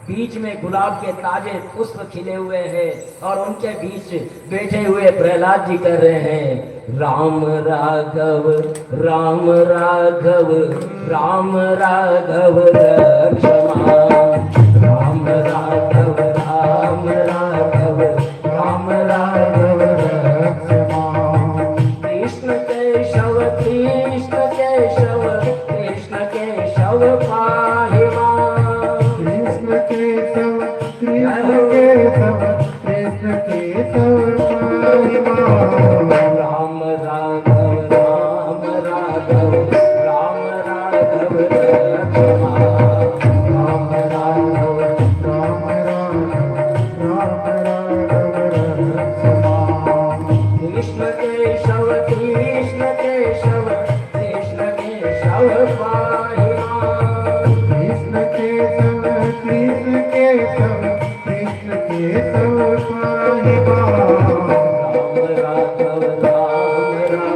बीच में गुलाब के ताजे पुष्प खिले हुए हैं और उनके बीच बैठे हुए प्रहलाद जी कर रहे हैं राम राघव राम राघव राम राघव रक्षमा राम राघव राम राघव राम राघव रक्षमा कृष्ण केशव कृष्ण केशव कृष्ण केशव पाहि मां कृष्ण केशव कृष्ण केशव कृष्ण केशव पाहि मां राम राघव राम राघव राम राघव रक्षमा राम राघव राम राघव राम राघव रक्षमा कृष्ण केशव कृष्ण केशव कृष्ण केशव पाहि मां कृष्ण केशव कृष्ण केशव कृष्ण केशव पाहि मां राम राघव राम राघव राम राघव पाहि मां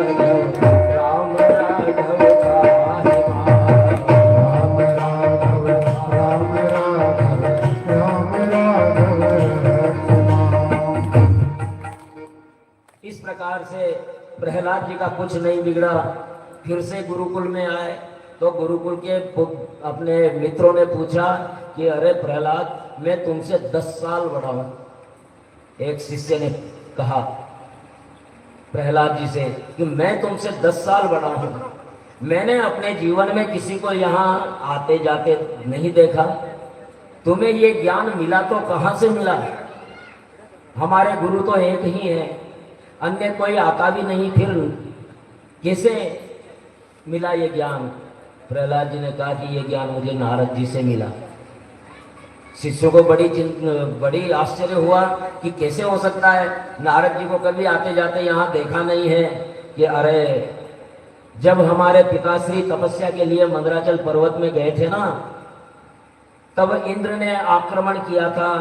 राम राघव राम राघव राम राघव रक्षमा इस प्रकार से प्रहलाद जी का कुछ नहीं बिगड़ा। फिर से गुरुकुल में आए तो गुरुकुल के अपने मित्रों ने पूछा कि अरे प्रहलाद मैं तुमसे 10 साल बड़ा हूं। एक शिष्य ने कहा प्रहलाद जी से कि मैं तुमसे 10 साल बड़ा हूं, मैंने अपने जीवन में किसी को यहाँ आते जाते नहीं देखा, तुम्हें ये ज्ञान मिला तो कहाँ से मिला? हमारे गुरु तो एक ही है, अन्य कोई आता भी नहीं, फिर कैसे मिला ये ज्ञान? प्रहलाद जी ने कहा कि ये ज्ञान मुझे नारद जी से मिला। शिष्यों को बड़ी आश्चर्य हुआ कि कैसे हो सकता है, नारद जी को कभी आते जाते यहाँ देखा नहीं है। कि अरे जब हमारे पिताश्री तपस्या के लिए मंदराचल पर्वत में गए थे ना, तब इंद्र ने आक्रमण किया था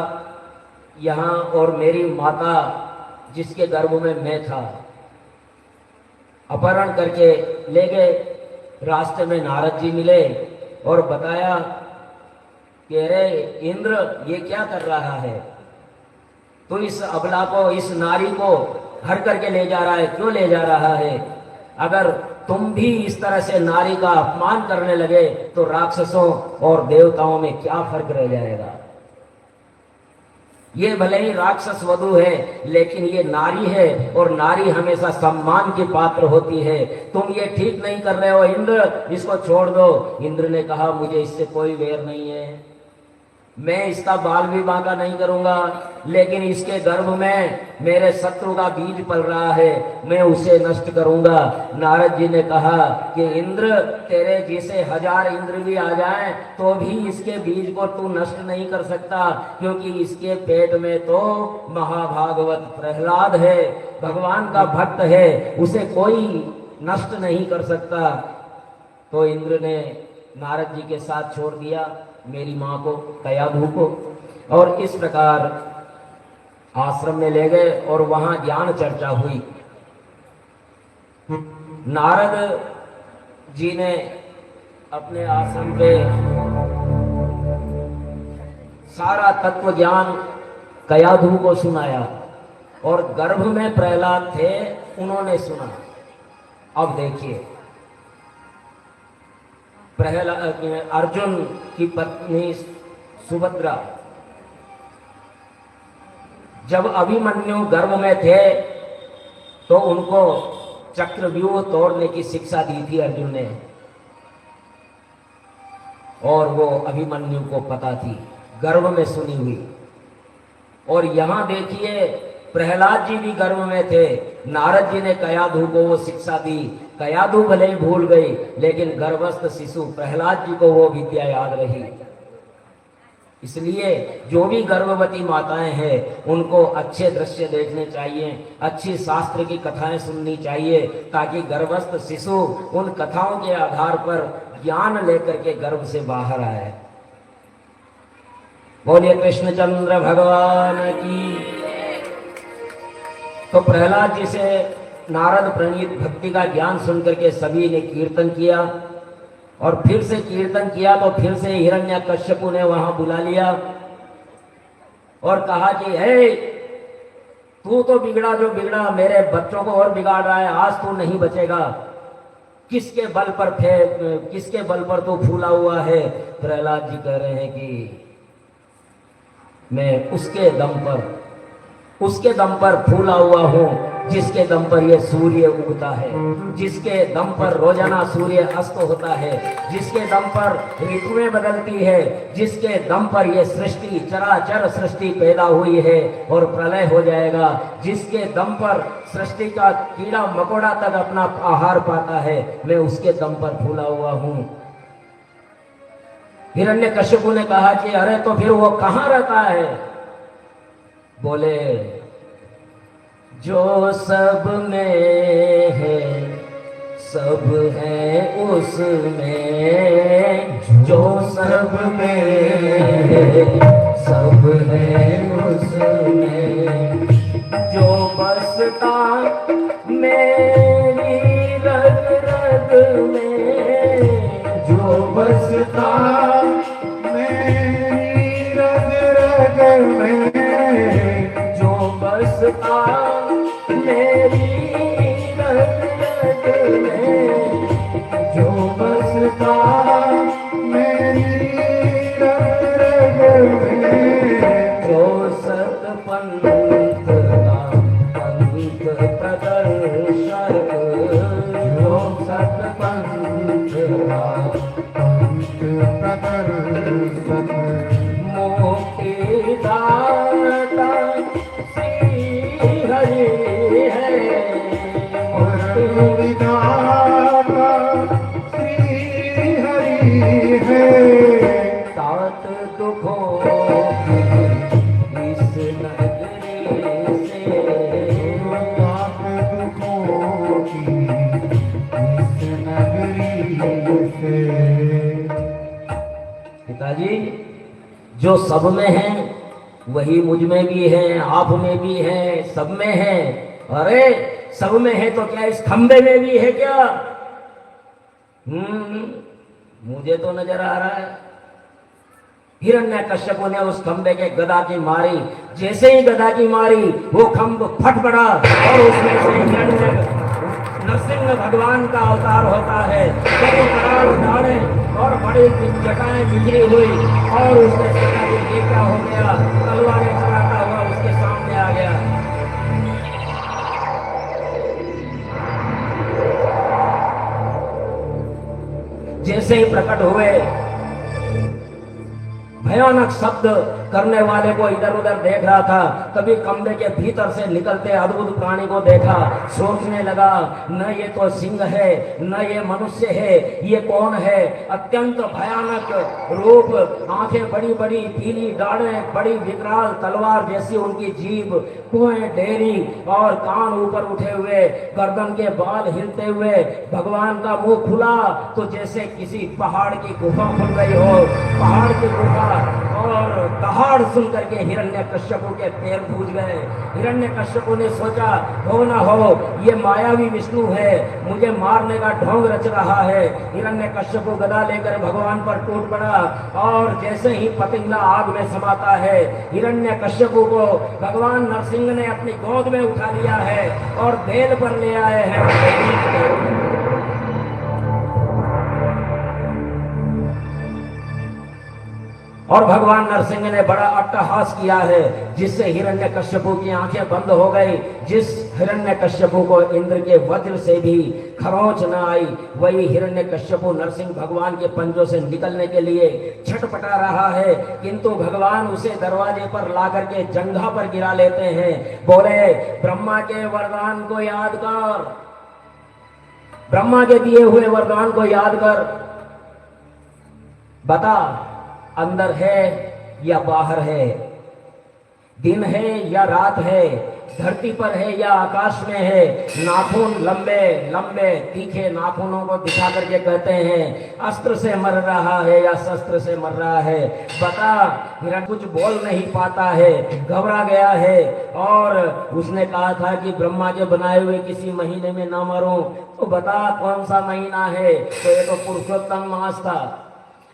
यहाँ, और मेरी माता जिसके गर्भ में मैं था अपहरण करके ले गए। रास्ते में नारद जी मिले और बताया कि अरे इंद्र ये क्या कर रहा है, तो इस अबला को, इस नारी को हर करके ले जा रहा है, क्यों ले जा रहा है? अगर तुम भी इस तरह से नारी का अपमान करने लगे तो राक्षसों और देवताओं में क्या फर्क रह जाएगा? ये भले ही राक्षस वधु है, लेकिन ये नारी है और नारी हमेशा सम्मान की पात्र होती है। तुम ये ठीक नहीं कर रहे हो इंद्र, इसको छोड़ दो। इंद्र ने कहा मुझे इससे कोई वैर नहीं है, मैं इसका बाल विवाह का नहीं करूंगा, लेकिन इसके गर्भ में मेरे शत्रु का बीज पल रहा है, मैं उसे नष्ट करूंगा। नारद जी ने कहा कि इंद्र तेरे जैसे 1000 इंद्र भी आ जाएं तो भी इसके बीज को तू नष्ट नहीं कर सकता, क्योंकि इसके पेट में तो महाभागवत प्रहलाद है, भगवान का भक्त है, उसे कोई नष्ट नहीं कर सकता। तो इंद्र ने नारद जी के साथ छोड़ दिया मेरी माँ को, कयाधु को, और इस प्रकार आश्रम में ले गए और वहां ज्ञान चर्चा हुई। नारद जी ने अपने आश्रम पे सारा तत्व ज्ञान कयाधु को सुनाया, और गर्भ में प्रहलाद थे, उन्होंने सुना। अब देखिए प्रहलाद, अर्जुन की पत्नी सुभद्रा जब अभिमन्यु गर्भ में थे तो उनको चक्रव्यूह तोड़ने की शिक्षा दी थी अर्जुन ने, और वो अभिमन्यु को पता थी, गर्भ में सुनी हुई। और यहां देखिए प्रहलाद जी भी गर्भ में थे, नारद जी ने कयाधु को वो शिक्षा दी। कयाधु भले ही भूल गई, लेकिन गर्भस्थ शिशु प्रहलाद जी को वो विद्या याद रही। इसलिए जो भी गर्भवती माताएं हैं उनको अच्छे दृश्य देखने चाहिए, अच्छी शास्त्र की कथाएं सुननी चाहिए, ताकि गर्भस्थ शिशु उन कथाओं के आधार पर ज्ञान लेकर के गर्भ से बाहर आए। बोलिए कृष्णचंद्र भगवान की। तो प्रहलाद जी से नारद प्रणीत भक्ति का ज्ञान सुनकर के सभी ने कीर्तन किया, और फिर से कीर्तन किया तो फिर से हिरण्यकश्यपु ने वहां बुला लिया और कहा कि हे, तू तो बिगड़ा जो बिगड़ा, मेरे बच्चों को और बिगाड़ रहा है, आज तू नहीं बचेगा। किसके बल पर तू फूला हुआ है? प्रहलाद जी कह रहे हैं कि मैं उसके दम पर फूला हुआ हूँ जिसके दम पर ये सूर्य उगता है, जिसके दम पर रोजाना सूर्य अस्त होता है, जिसके दम पर ऋतुएं बदलती है, जिसके दम पर ये सृष्टि चराचर सृष्टि पैदा हुई है और प्रलय हो जाएगा, जिसके दम पर सृष्टि का कीड़ा मकोड़ा तक अपना आहार पाता है, मैं उसके दम पर फूला हुआ हूँ। हिरण्यकश्यपु ने कहा कि अरे तो फिर वो कहाँ रहता है? बोले, जो सब में है सब है उसमें, जो सब में है सब है उसमें, जो बसता मेरी रग रग में, जो बसता मेरी रग रग में, जो बसता मेरी रग रग में, जो बसता मेरी रग रग में, जो सतपंथ का पंथ प्रदर्शक, जो सतपंथ का पंथ प्रदर्शक, मुक्ति दाता श्री हरि है, मुक्ति विधाता श्री हरि है। तात दुखों इस नगरी से, तात दुखों की इस नगरी से। पिताजी, जो सब में है वही मुझ में भी है, आप में भी है, सब में है। अरे सब में है तो क्या इस खंबे में भी है क्या? मुझे तो नजर आ रहा है। हिरण्यकश्यप ने उस खंबे के गदा की मारी, जैसे ही गदा की मारी वो खंभ फट पड़ा और उसमें से हिरण्य नरसिंह भगवान का अवतार होता है। बड़ी कराल दाढ़े और बड़ी जटाएं बिखरी हुई और उसने सोचा कि ये क्या हो गया, तलवारें चलाता हुआ उसके सामने आ गया। जैसे ही प्रकट हुए, भयानक शब्द करने वाले को इधर उधर देख रहा था, कभी कमरे के भीतर से निकलते अद्भुत प्राणी को देखा, सोचने लगा न ये तो सिंह है न ये मनुष्य है, ये कौन है? अत्यंत भयानक रूप, आंखें बड़ी बड़ी, पीली दाढ़ें, बड़ी विकराल तलवार जैसी उनकी जीभ, कुएं डेरी और कान ऊपर उठे हुए, गर्दन के बाल हिलते हुए, भगवान का मुंह खुला तो जैसे किसी पहाड़ की गुफा खुल गई हो, पहाड़ की गुफा। और दहाड़ सुन करके हिरण्यकश्यपु के पैर भूज गए। हिरण्यकश्यपु ने सोचा हो ना हो ये मायावी विष्णु है, मुझे मारने का ढोंग रच रहा है। हिरण्यकश्यपु गदा लेकर भगवान पर टूट पड़ा और जैसे ही पतंगा आग में समाता है, हिरण्यकश्यपु को भगवान नरसिंह ने अपनी गोद में उठा लिया है और बेल पर ले आए हैं। और भगवान नरसिंह ने बड़ा अट्टहास किया है, जिससे हिरण्यकश्यपु की आंखें बंद हो गई। जिस हिरण्यकश्यपु को इंद्र के वज्र से भी खरोंच न आई, वही हिरण्यकश्यपु नरसिंह भगवान के पंजों से निकलने के लिए छटपटा रहा है, किंतु भगवान उसे दरवाजे पर ला करके जंघा पर गिरा लेते हैं। बोले, ब्रह्मा के वरदान को याद कर, ब्रह्मा के दिए हुए वरदान को याद कर, बता अंदर है या बाहर है, दिन है या रात है, धरती पर है या आकाश में है। नाखून लंबे लंबे तीखे नाखूनों को दिखा करके कहते हैं अस्त्र से मर रहा है या शस्त्र से मर रहा है, बता। हिरण कुछ बोल नहीं पाता है, घबरा गया है और उसने कहा था कि ब्रह्मा के बनाए हुए किसी महीने में ना मरूं, तो बता कौन सा महीना है? तो ये तो पुरुषोत्तम मास था।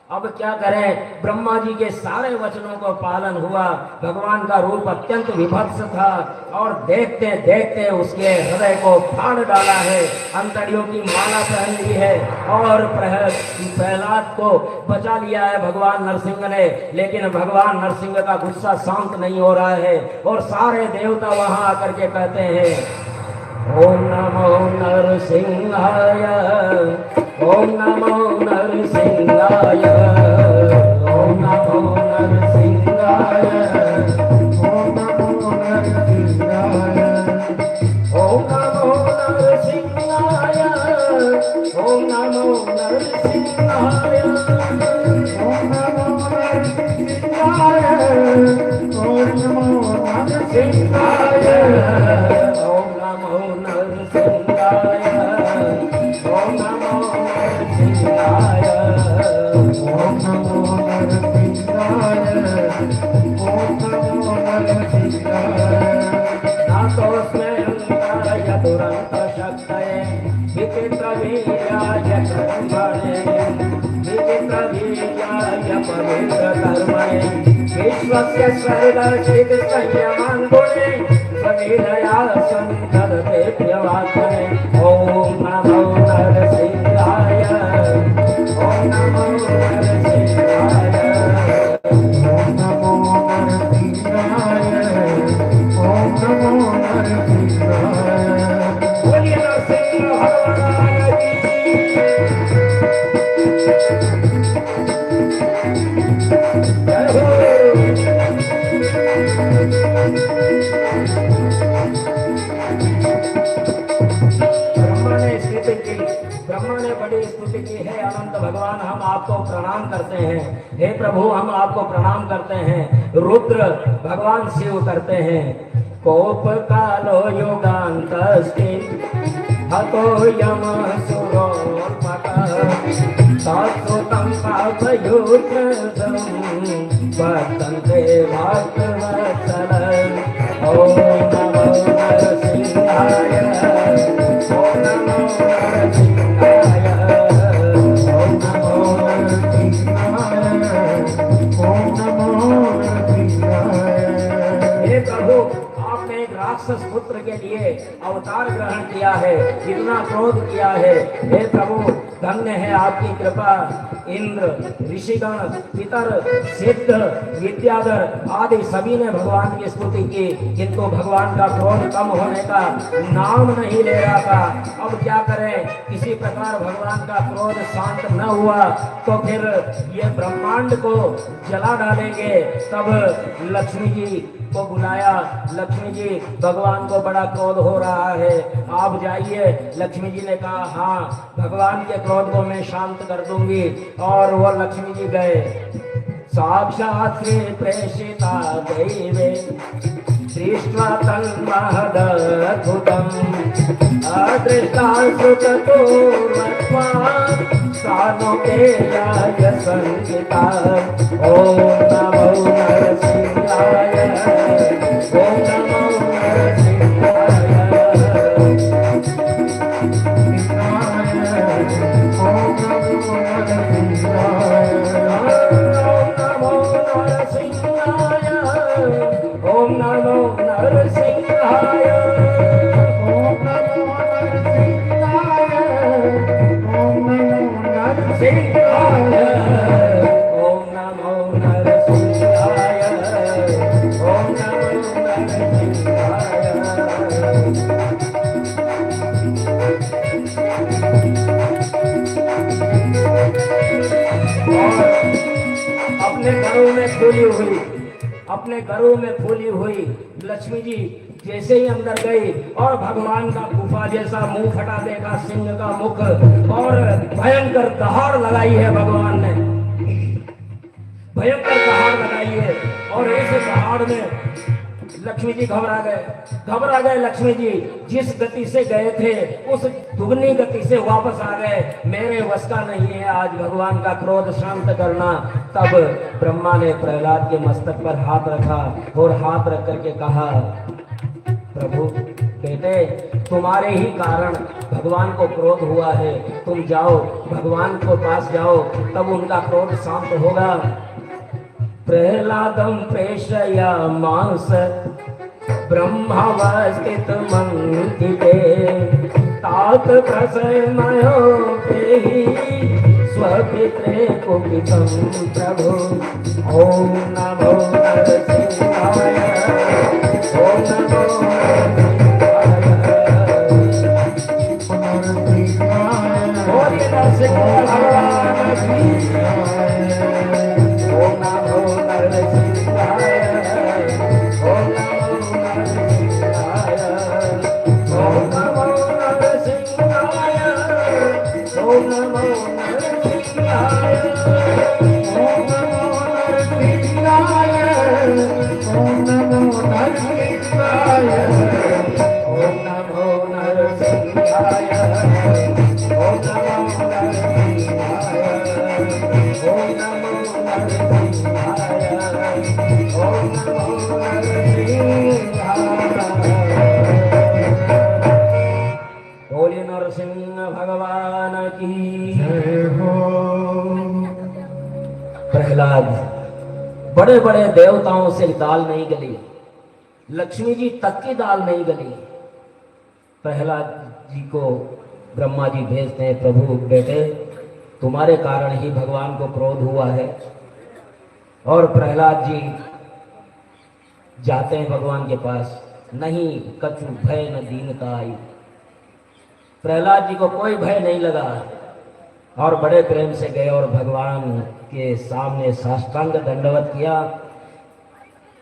अब क्या करें, ब्रह्मा जी के सारे वचनों को पालन हुआ। भगवान का रूप अत्यंत विभत्स था और देखते देखते उसके हृदय को फाड़ डाला है, अंतड़ियों की माला पहन ली है और प्रहलाद को बचा लिया है भगवान नरसिंह ने। लेकिन भगवान नरसिंह का गुस्सा शांत नहीं हो रहा है और सारे देवता वहां आकर के कहते हैं, ओम नमो नरसिंहाय, ओम नमो नरसिंहाय, ओम नमो नरसिंहाय, ओम नमो नरसिंहाय, ओम नमो नरसिंहाय, ओम नमो नरसिंहाय, ओम नमो नरसिंहाय, ओम नमो नरसिंहाय, ओम नमो नरसिंहाय, ओम नमो नरसिंहाय, ओम नमो नरसिंहाय, ओम नमो नरसिंहाय। नातोऽस्मै अन्ताय दुरन्तशक्तये विचित्रवीर्याय कर्मणे, विचित्रवीर्याय पवित्रकर्मणे, विश्वस्य सर्वसिद्धसंयमान् गुणे स्वलीलया सन्तततेऽप्यवात्मने। ॐ नमो नरसिंहाय, ॐ नमो नरसिंहाय, ओम नमो नरसिंहाय, ओम नमो नरसिंहाय। बोलिए नरसिंह भगवान की जय हो। ब्रह्मा ने स्तुति की, ब्रह्मा ने बड़ी स्तुति की है। अनंत भगवान हम आपको प्रणाम करते हैं, हे प्रभु हम आपको प्रणाम करते हैं। रुद्र भगवान शिव करते हैं, कोप कालो योगांतस्ति हतो यम सुरोर्पकः शाश्वतं पापयोत्रं वर्तन्ते भक्तवत्सलं। ॐ नमो नरसिंहाय, ॐ नमो नरसिंहाय, ॐ नमो नरसिंहाय, ओम नमो नरसिंहाय। हे प्रभु आपने एक राक्षस पुत्र के लिए अवतार ग्रहण किया है, कितना क्रोध किया है। हे प्रभु धन्य है आपकी कृपा। इंद्र, ऋषिगण, पितर, सिद्ध, विद्याधर आदि सभी ने भगवान की स्तुति की, किंतु भगवान का क्रोध कम होने का नाम नहीं ले रहा था। अब क्या करें, किसी प्रकार भगवान का क्रोध शांत न हुआ तो फिर ये ब्रह्मांड को जला डालेंगे। तब लक्ष्मी जी को बुलाया, लक्ष्मी जी भगवान को बड़ा क्रोध हो रहा है, आप जाइए। लक्ष्मी जी ने कहा हाँ भगवान के क्रोध को मैं शांत कर दूंगी। और वो लक्ष्मी जी गए, साक्षात् श्री प्रेषिता दैवे दृष्ट्वा तन्महदद्भुतम् अदृष्टा श्रुततोर्मत्वा सानुपेयाय संहिता। ॐ नमो नरसिंहाय, ॐ नमो नरसिंहाय, ओम नमो नरसिंहाय, ॐ नमो नरसिंहाय, ओम नमो नरसिंहाय, ओम नमो नरसिंहाय। ॐ नमो नरसिंहाय, ॐ नमो नरसिंहाय। अपने घरों में फूली हुई, अपने घरों में फूली हुई लक्ष्मी जी जैसे ही अंदर गई और भगवान का गुफा जैसा मुंह फटा देखा, सिंह का मुख, और भयंकर दहाड़ लगाई है भगवान ने, भयंकर दहाड़ लगाई है। और इस दहाड़ में लक्ष्मी जी घबरा गए लक्ष्मी जी। जिस गति से गए थे उस दुगनी गति से वापस आ गए। मेरे वश का नहीं है आज भगवान का क्रोध शांत करना। तब ब्रह्मा ने प्रहलाद के मस्तक पर हाथ रखा और हाथ रख करके कहा, प्रभु बेटे तुम्हारे ही कारण भगवान को क्रोध हुआ है, तुम जाओ भगवान को पास जाओ, तब उनका क्रोध शांत होगा। प्रहलादम प्रेषयामास ब्रह्मावस्थित मंदिरे तात प्रसन्नयोपेहि स्वपित्रे कुपितं प्रभु। ओम नमो नरसिंहाय, ओम नमो बोलिए नरसिंह भगवान की। ओम नमो नरसिंहाय, ओम नमो नरसिंहाय, ओम नमो नरसिंहाय, ओम नमो नरसिंहाय, ओम नमो नरसिंहाय, ओम नमो नरसिंहाय, ओम नमो नरसिंहाय, ओम नमो नरसिंहाय, ओम नमो नरसिंहाय, ओम नमो नरसिंहाय। बोलिए नरसिंह भगवान की। जय हो। प्रहलाद बड़े बड़े देवताओं से दाल नहीं गली, लक्ष्मी जी तक की दाल नहीं गली। प्रहलाद जी को ब्रह्मा जी भेजते हैं, प्रभु बेटे तुम्हारे कारण ही भगवान को क्रोध हुआ है। और प्रहलाद जी जाते हैं भगवान के पास, नहीं कछु भय न दीनता आई। प्रहलाद जी को कोई भय नहीं लगा और बड़े प्रेम से गए और भगवान के सामने साष्टांग दंडवत किया।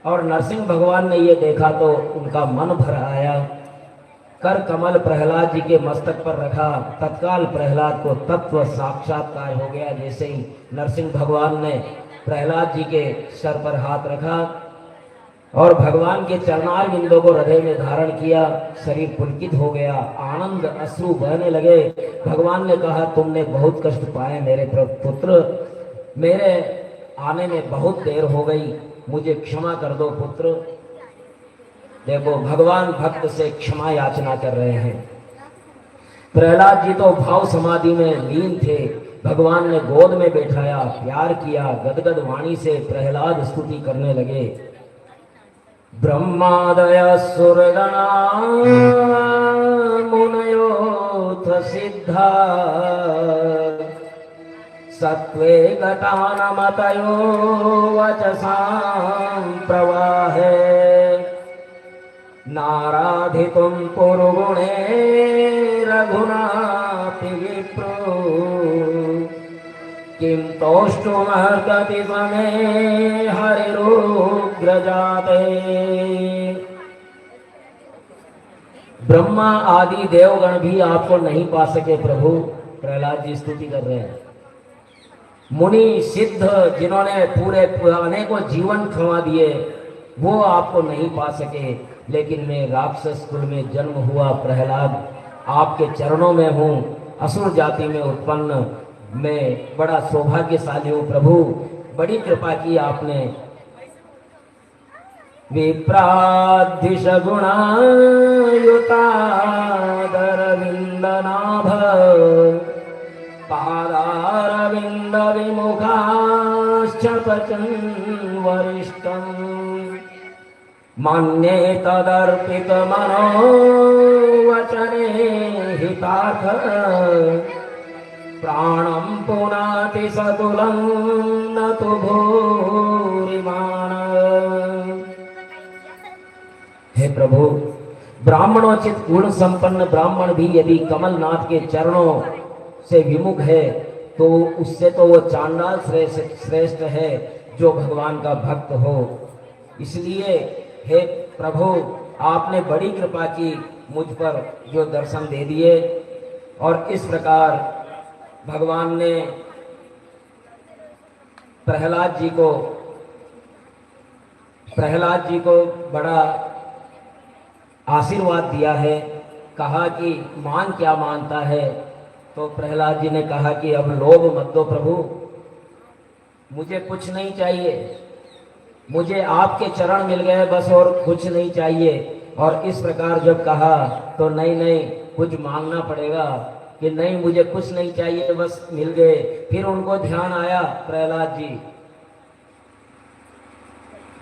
और नरसिंह भगवान ने ये देखा तो उनका मन भर आया, कर कमल प्रहलाद जी के मस्तक पर रखा, तत्काल प्रहलाद को तत्व साक्षात्कार हो गया। जैसे ही नरसिंह भगवान ने प्रहलाद जी के सर पर हाथ रखा और भगवान के चरणार बिंदों को हृदय में धारण किया, शरीर पुलकित हो गया, आनंद अश्रु बहने लगे। भगवान ने कहा तुमने बहुत कष्ट पाए मेरे पुत्र, मेरे आने में बहुत देर हो गई, मुझे क्षमा कर दो पुत्र। देखो भगवान भक्त से क्षमा याचना कर रहे हैं। प्रहलाद जी तो भाव समाधि में लीन थे, भगवान ने गोद में बैठाया, प्यार किया, गदगद वाणी से प्रहलाद स्तुति करने लगे। ब्रह्मादय सुरगणा मुनयोथ सिद्धा सत्वे गतानमतयो वचसां प्रवाहे नाराधितुं पुरुगुणे रघुनापि विप्रो किं तोष्टुमर्हति समे हरिरुग्रजाते। ब्रह्मा आदि देवगण भी आपको नहीं पा सके प्रभु, प्रहलाद जी स्तुति कर रहे हैं। मुनि सिद्ध जिन्होंने पूरे अनेकों जीवन खवा दिए वो आपको नहीं पा सके, लेकिन मैं राक्षस कुल में जन्म हुआ प्रहलाद आपके चरणों में हूँ, असुर जाति में उत्पन्न मैं बड़ा सौभाग्यशाली हूँ प्रभु, बड़ी कृपा की आपने। विप्राधिश गुणायुतादरविंदनाभ पादारविंद विमुखाश्च पचन् वरिष्ठम् मन्ये तदर्पित मनो वचने हितार्थ प्राणं पुनाति सतुलं न तु भूरिमान्। हे प्रभु, ब्राह्मणोचित गुण संपन्न ब्राह्मण भी यदि कमलनाथ के चरणों से विमुख है तो उससे तो वो चांडाल श्रेष्ठ है जो भगवान का भक्त हो। इसलिए हे प्रभु, आपने बड़ी कृपा की मुझ पर जो दर्शन दे दिए। और इस प्रकार भगवान ने प्रहलाद जी को बड़ा आशीर्वाद दिया है। कहा कि मान क्या मानता है, तो प्रहलाद जी ने कहा कि अब लोभ मत दो प्रभु, मुझे कुछ नहीं चाहिए, मुझे आपके चरण मिल गए बस, और कुछ नहीं चाहिए। और इस प्रकार जब कहा तो नहीं नहीं कुछ मांगना पड़ेगा, कि नहीं मुझे कुछ नहीं चाहिए, बस मिल गए। फिर उनको ध्यान आया,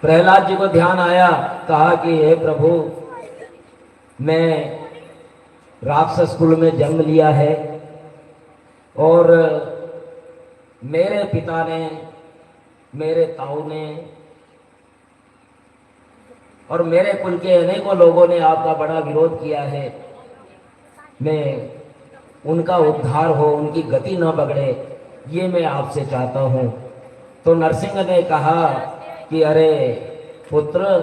प्रहलाद जी को ध्यान आया, कहा कि हे प्रभु, मैं राक्षस कुल में जन्म लिया है और मेरे पिता ने, मेरे ताऊ ने और मेरे कुल के अनेकों लोगों ने आपका बड़ा विरोध किया है। मैं उनका उद्धार हो, उनकी गति न बगड़े, ये मैं आपसे चाहता हूँ। तो नरसिंह ने कहा कि अरे पुत्र,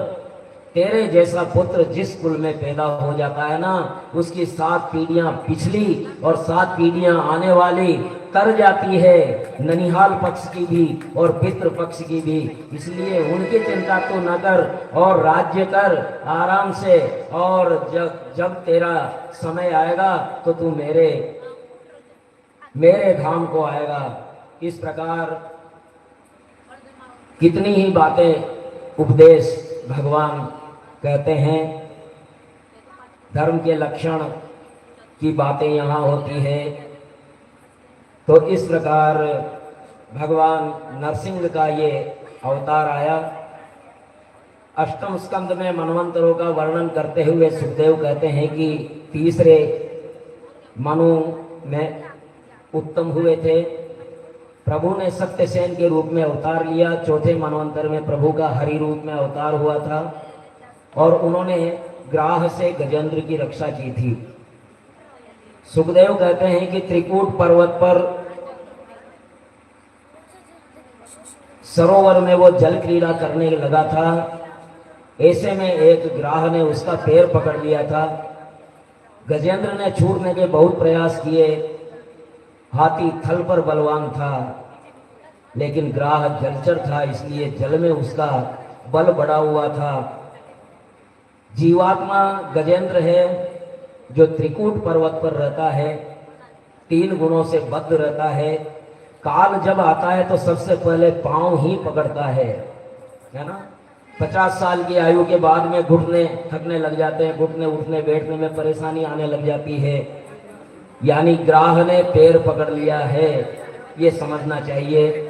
तेरे जैसा पुत्र जिस कुल में पैदा हो जाता है ना, उसकी 7 पीढ़ियां पिछली और 7 पीढ़ियां आने वाली तर जाती है, ननिहाल पक्ष की भी और पितृ पक्ष की भी। इसलिए उनकी चिंता तो न कर और राज्य कर आराम से, और जब तेरा समय आएगा तो तू मेरे धाम को आएगा। इस प्रकार कितनी ही बातें उपदेश भगवान कहते हैं। धर्म के लक्षण की बातें यहाँ होती है। तो इस प्रकार भगवान नरसिंह का ये अवतार आया। अष्टम स्कंद में मनवंतरों का वर्णन करते हुए सुखदेव कहते हैं कि तीसरे मनु में उत्तम हुए थे। प्रभु ने सत्यसेन के रूप में अवतार लिया। चौथे मनवंतर में प्रभु का हरि रूप में अवतार हुआ था और उन्होंने ग्राह से गजेंद्र की रक्षा की थी। सुखदेव कहते हैं कि त्रिकूट पर्वत पर सरोवर में वो जल क्रीड़ा करने लगा था। ऐसे में एक ग्राह ने उसका पैर पकड़ लिया था। गजेंद्र ने छूटने के बहुत प्रयास किए। हाथी थल पर बलवान था, लेकिन ग्राह जलचर था, इसलिए जल में उसका बल बढ़ा हुआ था। जीवात्मा गजेंद्र है जो त्रिकूट पर्वत पर रहता है, 3 गुणों से बद्ध रहता है। काल जब आता है तो सबसे पहले पांव ही पकड़ता है ना। 50 साल की आयु के बाद में घुटने थकने लग जाते हैं, घुटने उठने बैठने में परेशानी आने लग जाती है। यानी ग्राह ने पैर पकड़ लिया है, ये समझना चाहिए।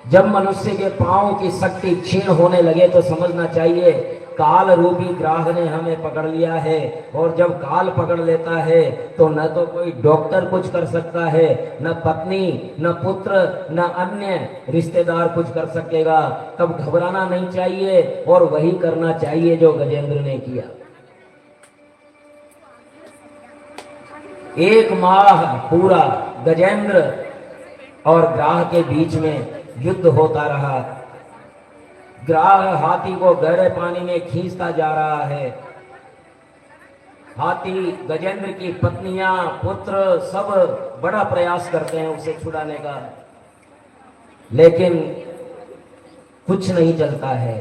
जब मनुष्य के पांव की शक्ति क्षीण होने लगे तो समझना चाहिए काल रूपी ग्राह ने हमें पकड़ लिया है। और जब काल पकड़ लेता है तो न तो कोई डॉक्टर कुछ कर सकता है, न पत्नी, न पुत्र, न अन्य रिश्तेदार कुछ कर सकेगा। तब घबराना नहीं चाहिए और वही करना चाहिए जो गजेंद्र ने किया। 1 माह पूरा गजेंद्र और ग्राह के बीच में युद्ध होता रहा। ग्राह हाथी को गहरे पानी में खींचता जा रहा है। हाथी, गजेंद्र की पत्नियां, पुत्र सब बड़ा प्रयास करते हैं उसे छुड़ाने का, लेकिन कुछ नहीं चलता है।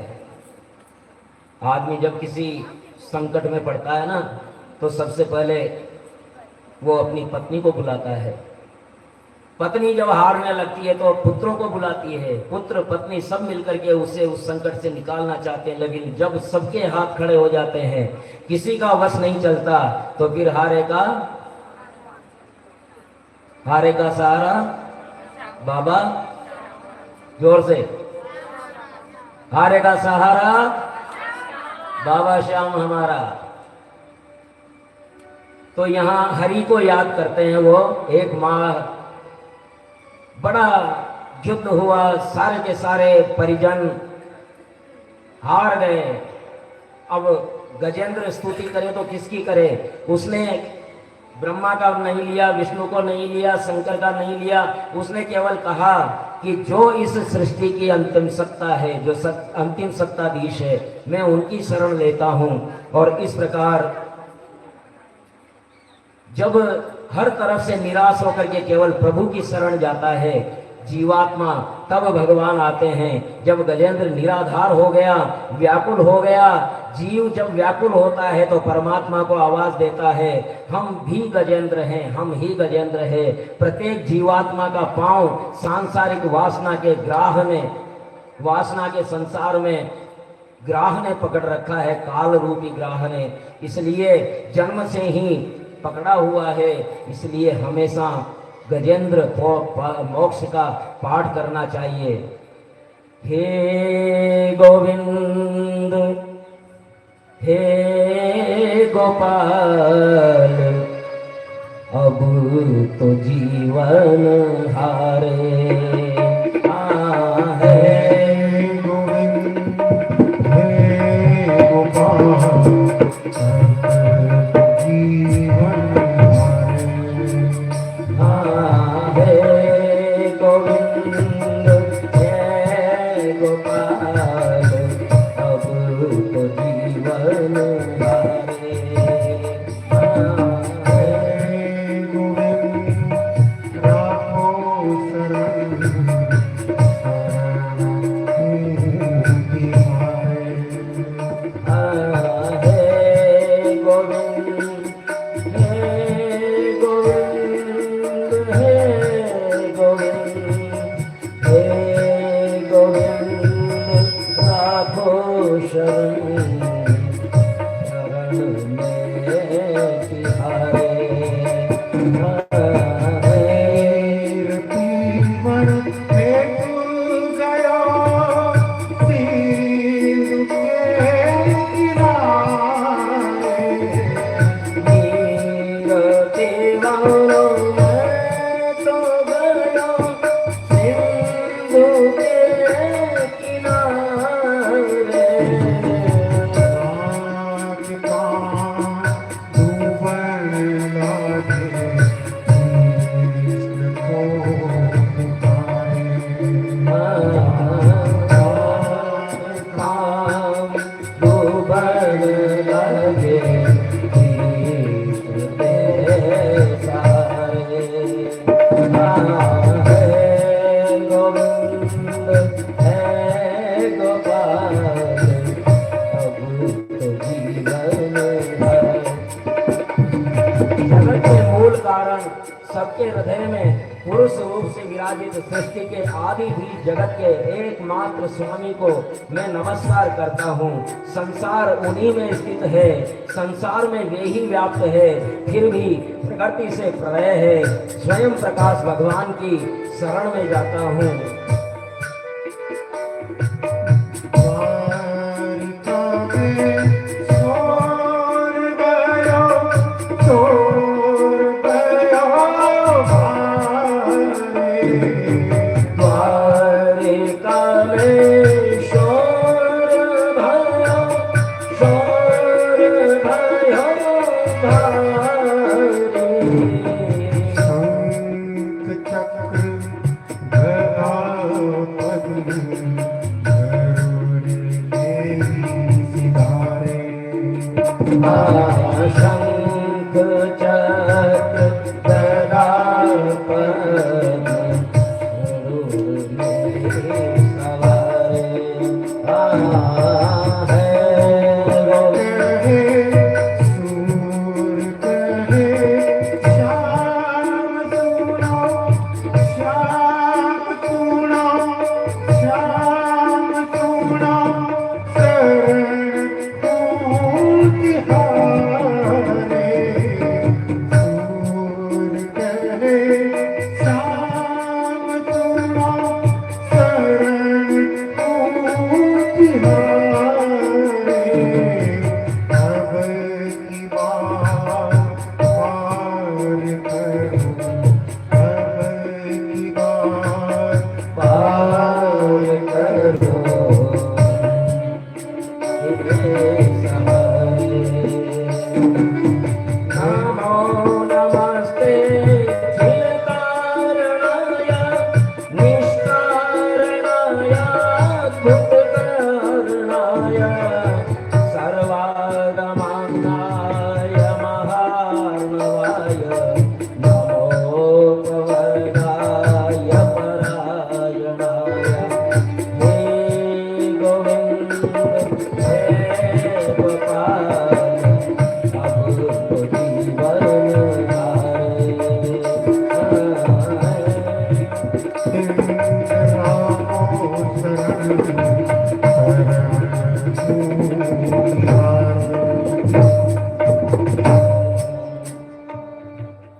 आदमी जब किसी संकट में पड़ता है ना, तो सबसे पहले वो अपनी पत्नी को बुलाता है। पत्नी जब हारने लगती है तो पुत्रों को बुलाती है। पुत्र पत्नी सब मिलकर के उसे उस संकट से निकालना चाहते हैं, लेकिन जब सबके हाथ खड़े हो जाते हैं, किसी का वश नहीं चलता, तो फिर हारे का सहारा बाबा, जोर से, हारे का सहारा बाबा श्याम हमारा। तो यहाँ हरि को याद करते हैं। वो 1 माह बड़ा युद्ध हुआ, सारे के सारे परिजन हार गए। अब गजेंद्र स्तुति करे तो किसकी करे? उसने ब्रह्मा का नहीं लिया, विष्णु को नहीं लिया, शंकर का नहीं लिया। उसने केवल कहा कि जो इस सृष्टि की अंतिम सत्ता है, जो अंतिम सत्ताधीश है, मैं उनकी शरण लेता हूं। और इस प्रकार जब हर तरफ से निराश होकर के केवल प्रभु की शरण जाता है जीवात्मा, तब भगवान आते हैं। जब गजेंद्र निराधार हो गया, व्याकुल हो गया, जीव जब व्याकुल होता है तो परमात्मा को आवाज देता है, हम भी गजेंद्र हैं, हम ही गजेंद्र हैं। प्रत्येक जीवात्मा का पांव सांसारिक वासना के ग्राह में, वासना के संसार में ग्राह ने पकड़ रखा है, काल रूपी ग्राह ने, इसलिए जन्म से ही पकड़ा हुआ है। इसलिए हमेशा गजेंद्र मोक्ष का पाठ करना चाहिए। हे गोविंद हे गोपाल, अब तो जीवन हारे हे गोविंद हे गोपाल, जीवन हमारे। हे गोविंद हे गोपाल, अब तो जीवन हारे। हे गोविंद रामो शरण, हे गोविंद हे गोविंद हे गोविंद हे गोविंद राखो शरण, शरण में तिहारे। जगत के मूल कारण, सबके हृदय में पुरुष रूप से विराजित सृष्टि के आदि भी जगत के एकमात्र स्वामी को मैं नमस्कार करता हूँ। संसार उन्हीं में स्थित है, संसार में वे ही व्याप्त है, फिर भी प्रकृति से प्रलय है। स्वयं प्रकाश भगवान की शरण में जाता हूँ। शंख चक्र गदा पद्म गरुड़ में सवारे।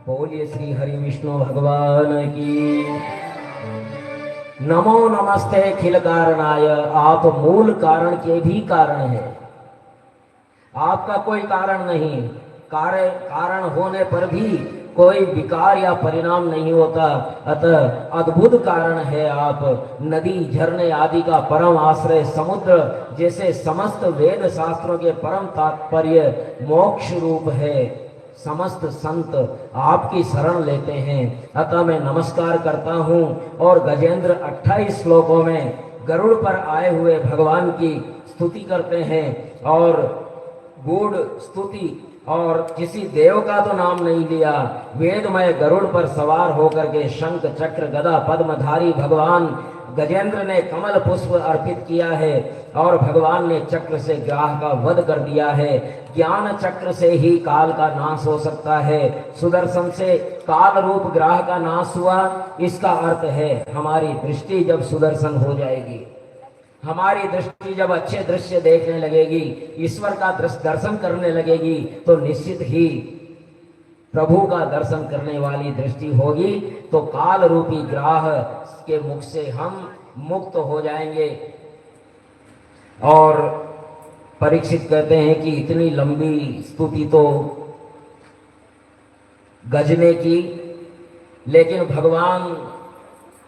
बोलिए श्री हरि विष्णु भगवान की। नमो नमस्ते खिल कारणाय। आप मूल कारण के भी कारण है, आपका कोई कारण नहीं। कारण होने पर भी कोई विकार या परिणाम नहीं होता, अतः अद्भुत कारण है आप। नदी झरने आदि का परम आश्रय समुद्र जैसे समस्त वेद शास्त्रों के परम तात्पर्य मोक्ष रूप है। समस्त संत आपकी शरण लेते हैं, अतः मैं नमस्कार करता हूँ। और गजेंद्र 28 श्लोकों में गरुड़ पर आए हुए भगवान की स्तुति करते हैं, और गूढ़ स्तुति, और किसी देव का तो नाम नहीं लिया। वेदमय गरुड़ पर सवार होकर के शंख चक्र गदा पद्मधारी भगवान गजेंद्र ने कमल पुष्प अर्पित किया है, और भगवान ने चक्र से ग्राह का वध कर दिया है। ज्ञान चक्र से ही काल का नाश हो सकता है, सुदर्शन से काल रूप ग्राह का नाश हुआ। इसका अर्थ है हमारी दृष्टि जब सुदर्शन हो जाएगी, हमारी दृष्टि जब अच्छे दृश्य देखने लगेगी, ईश्वर का दर्शन करने लगेगी, तो निश्चित ही प्रभु का दर्शन करने वाली दृष्टि होगी, तो काल रूपी ग्राह के मुख से हम मुक्त हो जाएंगे। और परीक्षित कहते हैं कि इतनी लंबी स्तुति तो गजने की, लेकिन भगवान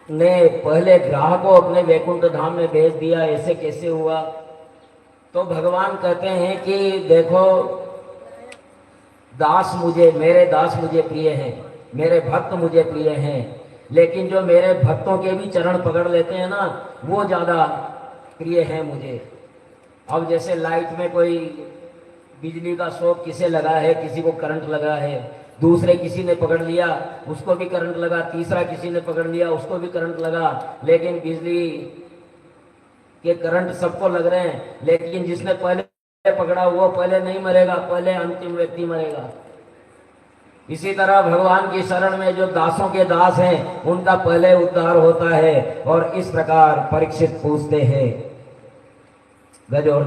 ने पहले ग्राह को अपने वैकुंठ धाम में भेज दिया, ऐसे कैसे हुआ? तो भगवान कहते हैं कि देखो, मेरे दास मुझे प्रिय हैं, मेरे भक्त मुझे प्रिय हैं, लेकिन जो मेरे भक्तों के भी चरण पकड़ लेते हैं ना, वो ज्यादा प्रिय है मुझे। अब जैसे लाइट में कोई बिजली का शॉक किसे लगा है, किसी को करंट लगा है, दूसरे किसी ने पकड़ लिया उसको भी करंट लगा, तीसरा किसी ने पकड़ लिया उसको भी करंट लगा, लेकिन बिजली के करंट सबको लग रहे हैं, लेकिन जिसने पहले पकड़ा वो पहले नहीं मरेगा, पहले अंतिम व्यक्ति मरेगा। इसी तरह भगवान की शरण में जो दासों के दास हैं उनका पहले उद्धार होता है। और इस प्रकार परीक्षित पूछते हैं, गज और